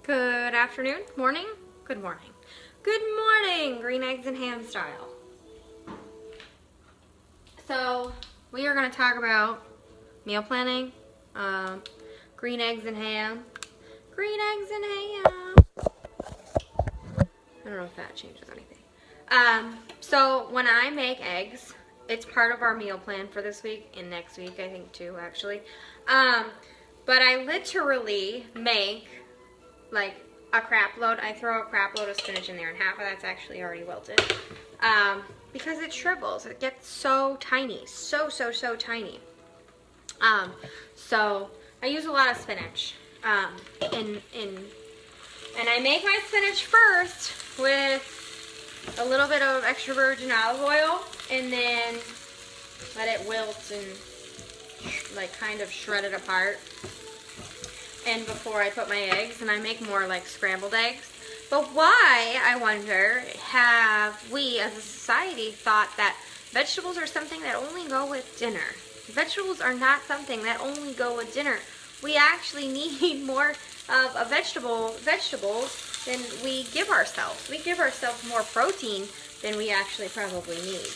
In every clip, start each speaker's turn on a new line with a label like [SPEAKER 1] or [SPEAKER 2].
[SPEAKER 1] Good afternoon, morning, good morning. Good morning, green eggs and ham style. So we are going to talk about meal planning, green eggs and ham. Green eggs and ham. I don't know if that changes anything. So when I make eggs, it's part of our meal plan for this week and next week, I think too, actually. But I literally make like a crap load. I throw a crap load of spinach in there, and half of that's actually already wilted. Because it shrivels. It gets so tiny. So tiny. So I use a lot of spinach. And I make my spinach first with a little bit of extra virgin olive oil, and then let it wilt and like kind of shred it apart. And before I put my eggs, and I make more like scrambled eggs. But why, I wonder, have we as a society thought that vegetables are something that only go with dinner? Vegetables are not something that only go with dinner. We actually need more of a vegetables than we give ourselves. We give ourselves more protein than we actually probably need.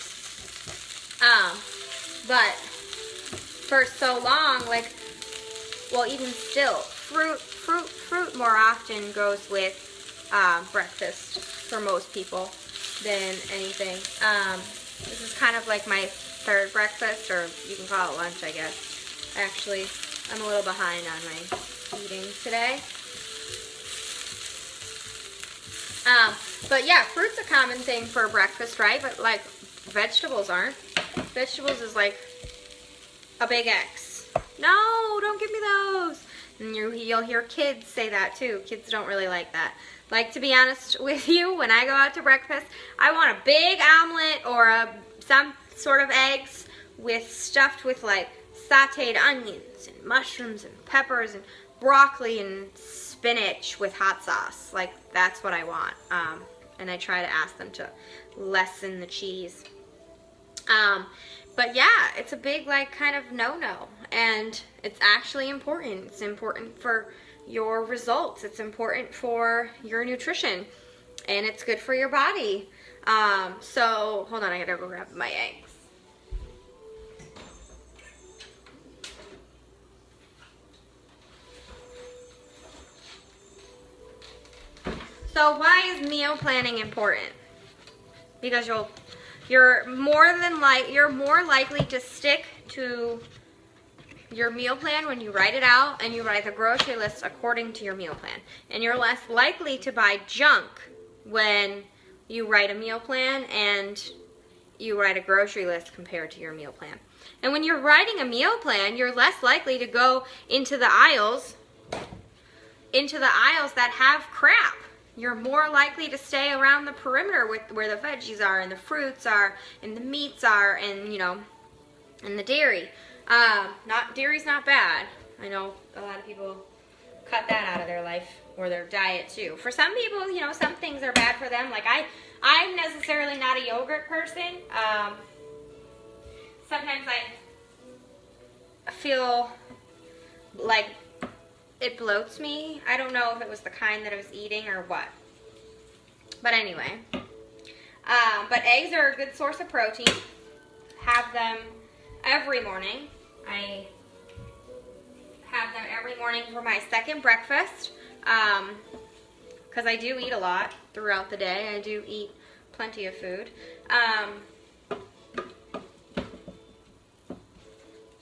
[SPEAKER 1] But for so long, like, well, even still, fruit more often goes with breakfast for most people than anything. This is kind of like my third breakfast, or you can call it lunch, I guess. Actually, I'm a little behind on my eating today. But yeah, fruit's a common thing for breakfast, right? But like vegetables aren't. Vegetables is like a big X. No, don't give me those. And you'll hear kids say that too. Kids don't really like that. Like, to be honest with you, when I go out to breakfast, I want a big omelet or some sort of eggs stuffed with like sauteed onions and mushrooms and peppers and broccoli and spinach with hot sauce. Like, that's what I want. And I try to ask them to lessen the cheese. But yeah, it's a big, like, kind of no-no, and it's actually important. It's important for your results. It's important for your nutrition, and it's good for your body. So, hold on, I gotta go grab my eggs. So, why is meal planning important? Because you're more likely to stick to your meal plan when you write it out, and you write the grocery list according to your meal plan. And you're less likely to buy junk when you write a meal plan and you write a grocery list compared to your meal plan. And when you're writing a meal plan, you're less likely to go into the aisles that have crap. You're more likely to stay around the perimeter with where the veggies are and the fruits are and the meats are, and and the dairy. Dairy's not bad. I know a lot of people cut that out of their life or their diet too. For some people, some things are bad for them. Like I'm necessarily not a yogurt person. Sometimes I feel like it bloats me. I don't know if it was the kind that I was eating or what. But anyway. But eggs are a good source of protein. Have them every morning. I have them every morning for my second breakfast. Because I do eat a lot throughout the day. I do eat plenty of food.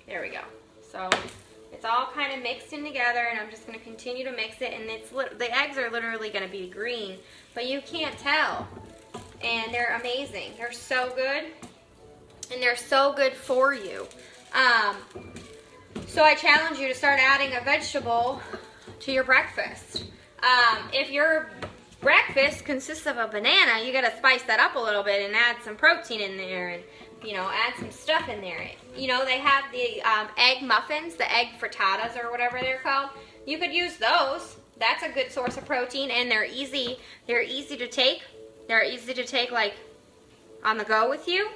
[SPEAKER 1] There we go. So it's all kind of mixed in together, and I'm just going to continue to mix it. And the eggs are literally going to be green, but you can't tell. And they're amazing. They're so good, and they're so good for you. So I challenge you to start adding a vegetable to your breakfast. If your breakfast consists of a banana, you got to spice that up a little bit and add some protein in there, and add some stuff in there. They have the egg muffins, the egg frittatas or whatever they're called. You could use those. That's a good source of protein, and they're easy. They're easy to take. They're easy to take like on the go with you.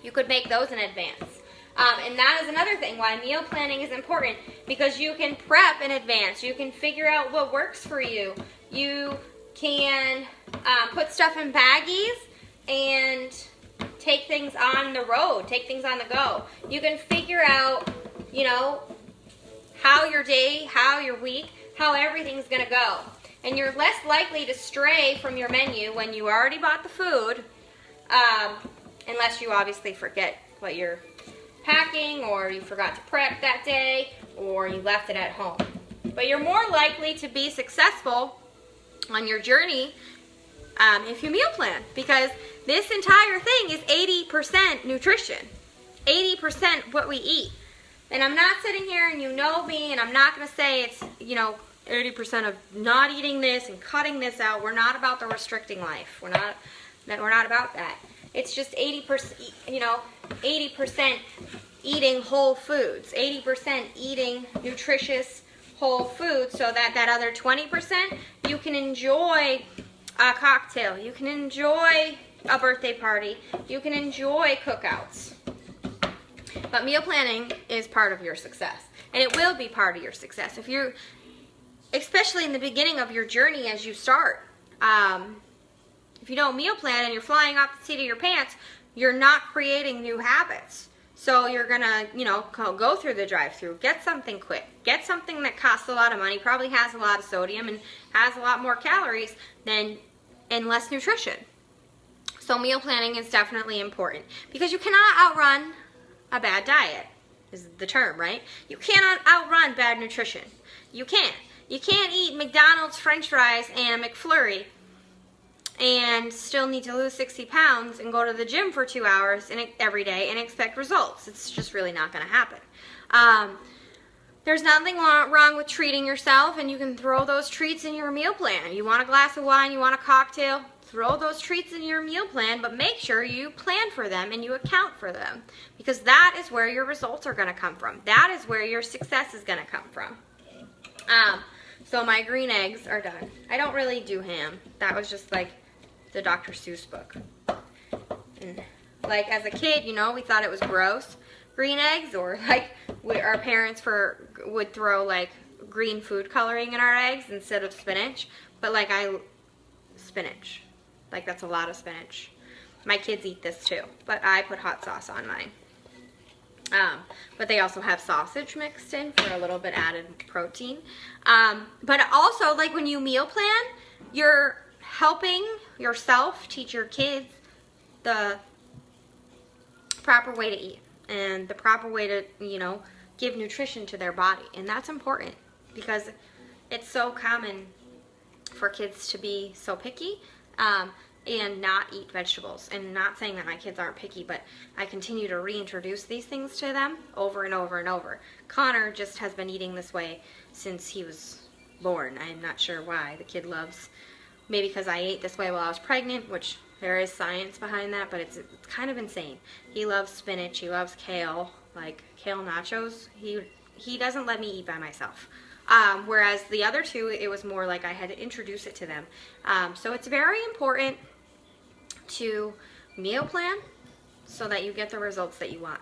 [SPEAKER 1] You could make those in advance. And that is another thing why meal planning is important, because you can prep in advance. You can figure out what works for you. You can put stuff in baggies and take things on the road, take things on the go. You can figure out, you know, how your day, how your week, how everything's going to go. And you're less likely to stray from your menu when you already bought the food, unless you obviously forget what you're packing, or you forgot to prep that day, or you left it at home. But you're more likely to be successful on your journey if you meal plan, because this entire thing is 80% nutrition, 80% what we eat. And I'm not sitting here, and you know me, and I'm not going to say it's, you know, 80% of not eating this and cutting this out. We're not about the restricting life. We're not about that. It's just 80%, you know, 80% eating whole foods, 80% eating nutritious whole foods, so that that other 20% you can enjoy a cocktail, you can enjoy a birthday party, you can enjoy cookouts. But meal planning is part of your success, and it will be part of your success if you're, especially in the beginning of your journey as you start. If you don't meal plan and you're flying off the seat of your pants, you're not creating new habits. So you're gonna, you know, go through the drive-thru, get something quick, get something that costs a lot of money, probably has a lot of sodium and has a lot more calories and less nutrition. So meal planning is definitely important, because you cannot outrun a bad diet, is the term, right? You cannot outrun bad nutrition. You can't. You can't eat McDonald's French fries and a McFlurry and still need to lose 60 pounds and go to the gym for 2 hours every day and expect results. It's just really not going to happen. There's nothing wrong with treating yourself, and you can throw those treats in your meal plan. You want a glass of wine, you want a cocktail, throw those treats in your meal plan, but make sure you plan for them and you account for them, because that is where your results are going to come from. That is where your success is going to come from. So my green eggs are done. I don't really do ham. That was just like the Dr. Seuss book. And like as a kid, you know, we thought it was gross, green eggs, or like our parents would throw like green food coloring in our eggs instead of spinach. But like spinach, like that's a lot of spinach. My kids eat this too, but I put hot sauce on mine. But they also have sausage mixed in for a little bit added protein. But also, like when you meal plan, you're helping yourself teach your kids the proper way to eat and the proper way to, you know, give nutrition to their body. And that's important, because it's so common for kids to be so picky and not eat vegetables. And not saying that my kids aren't picky, but I continue to reintroduce these things to them over and over and over. Connor just has been eating this way since he was born. I'm not sure why. The kid loves, maybe because I ate this way while I was pregnant, which there is science behind that, but it's kind of insane. He loves spinach, he loves kale, like kale nachos. He doesn't let me eat by myself. Whereas the other two, it was more like I had to introduce it to them. So it's very important to meal plan so that you get the results that you want.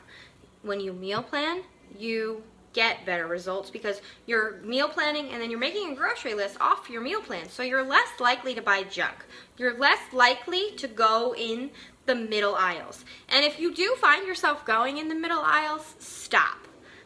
[SPEAKER 1] When you meal plan, you get better results, because you're meal planning and then you're making a grocery list off your meal plan. So you're less likely to buy junk. You're less likely to go in the middle aisles. And if you do find yourself going in the middle aisles, stop.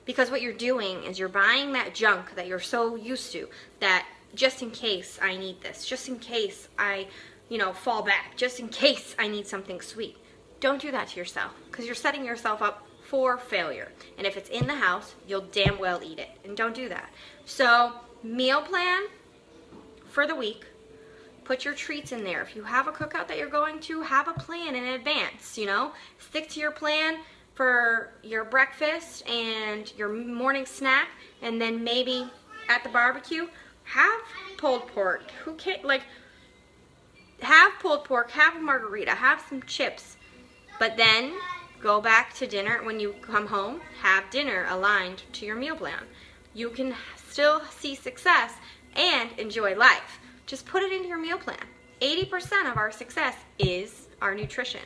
[SPEAKER 1] Because what you're doing is you're buying that junk that you're so used to, that just in case I need this, just in case I, you know, fall back, just in case I need something sweet. Don't do that to yourself, because you're setting yourself up for failure. And if it's in the house, you'll damn well eat it. And don't do that. So meal plan for the week. Put your treats in there. If you have a cookout that you're going to, have a plan in advance, you know. Stick to your plan for your breakfast and your morning snack, and then maybe at the barbecue, have pulled pork. Who can't, like, have pulled pork, have a margarita, have some chips, but then go back to dinner. When you come home, have dinner aligned to your meal plan. You can still see success and enjoy life. Just put it into your meal plan. 80% of our success is our nutrition.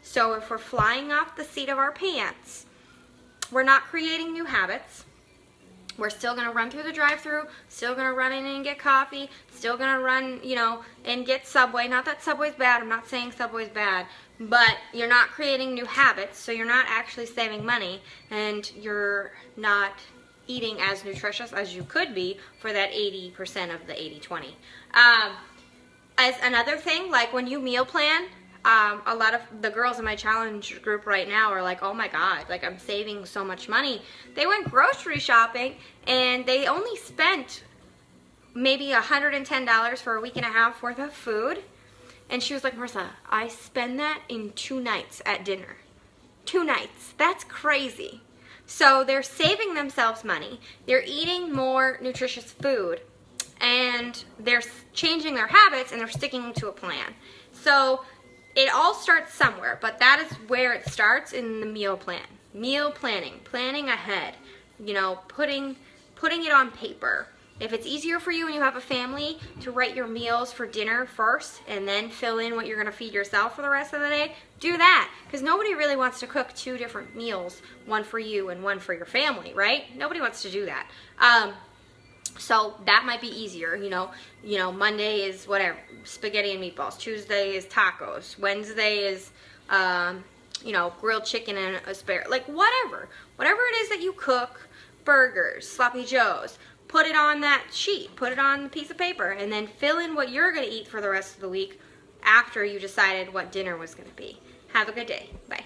[SPEAKER 1] So if we're flying off the seat of our pants we're not creating new habits. We're still going to run through the drive-thru, still going to run in and get coffee, still going to run, you know, and get Subway. Not that Subway's bad. I'm not saying Subway's bad. But you're not creating new habits, so you're not actually saving money, and you're not eating as nutritious as you could be for that 80% of the 80-20. As another thing, like when you meal plan, a lot of the girls in my challenge group right now are like, oh my God, like I'm saving so much money. They went grocery shopping and they only spent maybe $110 for a week and a half worth of food. And she was like, Marissa, I spend that in 2 nights at dinner. 2 nights. That's crazy. So they're saving themselves money. They're eating more nutritious food. And they're changing their habits and they're sticking to a plan. So it all starts somewhere, but that is where it starts, in the meal plan. Meal planning. Planning ahead. You know, putting it on paper. If it's easier for you when you have a family to write your meals for dinner first and then fill in what you're going to feed yourself for the rest of the day, do that. Because nobody really wants to cook 2 different meals, one for you and one for your family, right? Nobody wants to do that. So that might be easier, you know, Monday is whatever, spaghetti and meatballs. Tuesday is tacos. Wednesday is, you know, grilled chicken and asparagus. Like whatever it is that you cook, burgers, sloppy joes. Put it on that sheet, put it on a piece of paper, and then fill in what you're going to eat for the rest of the week after you decided what dinner was going to be. Have a good day. Bye.